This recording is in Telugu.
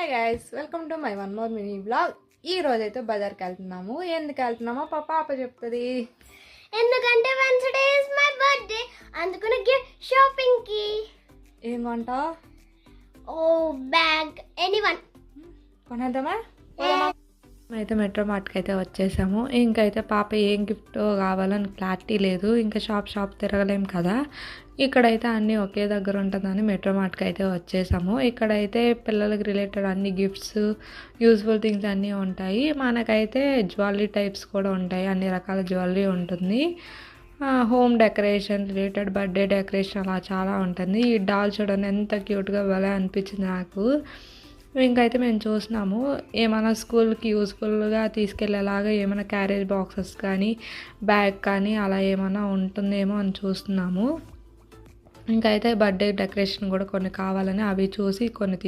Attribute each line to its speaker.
Speaker 1: Hi guys, welcome to my one more mini blog. ఈ రోజైతే బజార్కి వెళ్తున్నాము. ఎందుకు వెళ్తున్నామో పాప చెప్తుంది.
Speaker 2: ఎందుకంటే వెన్స్డే ఇస్ మై బర్త్డే, అందుకని గిఫ్ట్ షాపింగ్ కి.
Speaker 1: ఏం కొంటావు?
Speaker 2: ఓ బ్యాగ్ ఎనీవన్
Speaker 1: కొనేద్దామా? అయితే మెట్రో మార్ట్కి అయితే వచ్చేసాము. ఇంకైతే పాప ఏం గిఫ్ట్ కావాలని క్లారిటీ లేదు. ఇంకా షాప్ తిరగలేం కదా. ఇక్కడైతే అన్నీ ఒకే దగ్గర ఉంటుందని మెట్రో మార్ట్కి అయితే వచ్చేసాము. ఇక్కడైతే పిల్లలకి రిలేటెడ్ అన్ని గిఫ్ట్స్, యూజ్ఫుల్ థింగ్స్ అన్నీ ఉంటాయి. మనకైతే జ్యువెలరీ టైప్స్ కూడా ఉంటాయి. అన్ని రకాల జ్యువెలరీ ఉంటుంది. Home decoration related, birthday decoration అలా చాలా ఉంటుంది. ఈ డాల్ చూడండి ఎంత క్యూట్గా భలే అనిపించింది నాకు. ఇంకైతే మేము చూసినాము ఏమైనా స్కూల్కి యూస్ఫుల్గా తీసుకెళ్ళేలాగా ఏమైనా క్యారేజ్ బాక్సెస్ కానీ బ్యాగ్ కానీ అలా ఏమైనా ఉంటుందేమో అని చూస్తున్నాము. ఇంకైతే బర్త్డే డెకరేషన్ కూడా కొన్ని కావాలని అవి చూసి కొన్ని